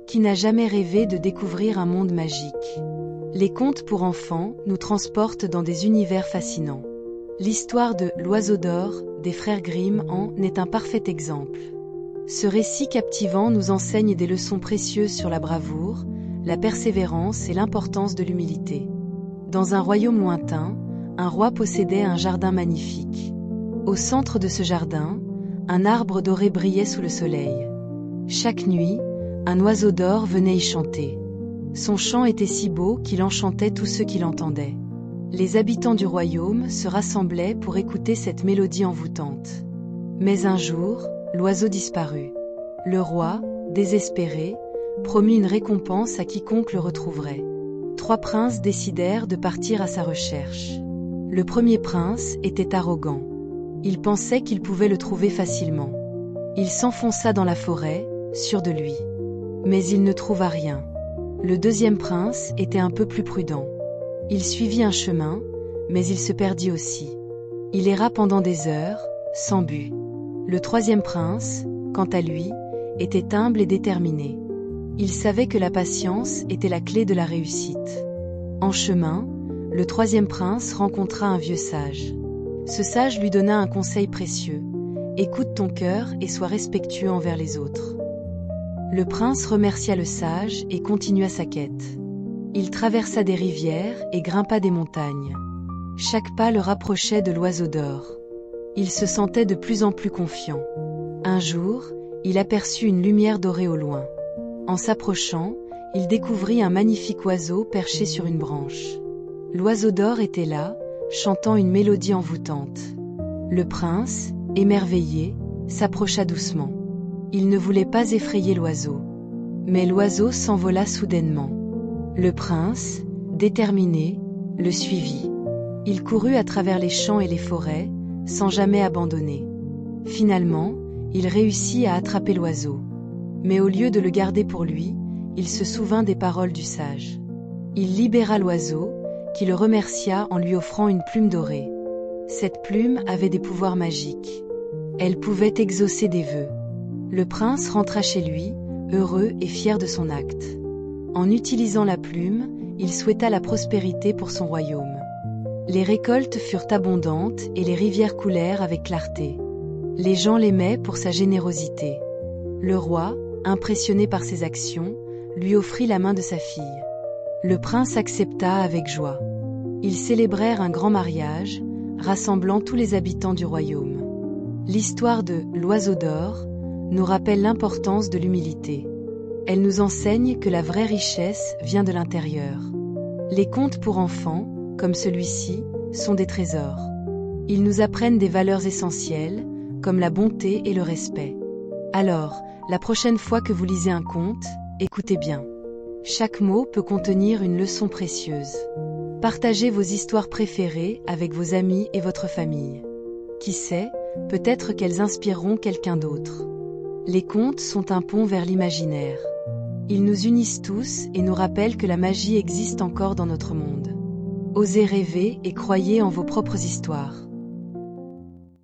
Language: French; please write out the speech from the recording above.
Qui n'a jamais rêvé de découvrir un monde magique? Les contes pour enfants nous transportent dans des univers fascinants. L'histoire de L'Oiseau d'or des frères Grimm en est un parfait exemple. Ce récit captivant nous enseigne des leçons précieuses sur la bravoure, la persévérance et l'importance de l'humilité. Dans un royaume lointain, un roi possédait un jardin magnifique. Au centre de ce jardin, un arbre doré brillait sous le soleil. Chaque nuit, un oiseau d'or venait y chanter. Son chant était si beau qu'il enchantait tous ceux qui l'entendaient. Les habitants du royaume se rassemblaient pour écouter cette mélodie envoûtante. Mais un jour, l'oiseau disparut. Le roi, désespéré, promit une récompense à quiconque le retrouverait. 3 princes décidèrent de partir à sa recherche. Le premier prince était arrogant. Il pensait qu'il pouvait le trouver facilement. Il s'enfonça dans la forêt, sûr de lui. Mais il ne trouva rien. Le deuxième prince était un peu plus prudent. Il suivit un chemin, mais il se perdit aussi. Il erra pendant des heures, sans but. Le troisième prince, quant à lui, était humble et déterminé. Il savait que la patience était la clé de la réussite. En chemin, le troisième prince rencontra un vieux sage. Ce sage lui donna un conseil précieux. Écoute ton cœur et sois respectueux envers les autres. Le prince remercia le sage et continua sa quête. Il traversa des rivières et grimpa des montagnes. Chaque pas le rapprochait de l'oiseau d'or. Il se sentait de plus en plus confiant. Un jour, il aperçut une lumière dorée au loin. En s'approchant, il découvrit un magnifique oiseau perché sur une branche. L'oiseau d'or était là, chantant une mélodie envoûtante. Le prince, émerveillé, s'approcha doucement. Il ne voulait pas effrayer l'oiseau. Mais l'oiseau s'envola soudainement. Le prince, déterminé, le suivit. Il courut à travers les champs et les forêts, sans jamais abandonner. Finalement, il réussit à attraper l'oiseau. Mais au lieu de le garder pour lui, il se souvint des paroles du sage. Il libéra l'oiseau, qui le remercia en lui offrant une plume dorée. Cette plume avait des pouvoirs magiques. Elle pouvait exaucer des vœux. Le prince rentra chez lui, heureux et fier de son acte. En utilisant la plume, il souhaita la prospérité pour son royaume. Les récoltes furent abondantes et les rivières coulèrent avec clarté. Les gens l'aimaient pour sa générosité. Le roi, impressionné par ses actions, lui offrit la main de sa fille. Le prince accepta avec joie. Ils célébrèrent un grand mariage, rassemblant tous les habitants du royaume. L'histoire de L'Oiseau d'or nous rappelle l'importance de l'humilité. Elle nous enseigne que la vraie richesse vient de l'intérieur. Les contes pour enfants, comme celui-ci, sont des trésors. Ils nous apprennent des valeurs essentielles, comme la bonté et le respect. Alors, la prochaine fois que vous lisez un conte, écoutez bien. Chaque mot peut contenir une leçon précieuse. Partagez vos histoires préférées avec vos amis et votre famille. Qui sait, peut-être qu'elles inspireront quelqu'un d'autre. Les contes sont un pont vers l'imaginaire. Ils nous unissent tous et nous rappellent que la magie existe encore dans notre monde. Osez rêver et croyez en vos propres histoires.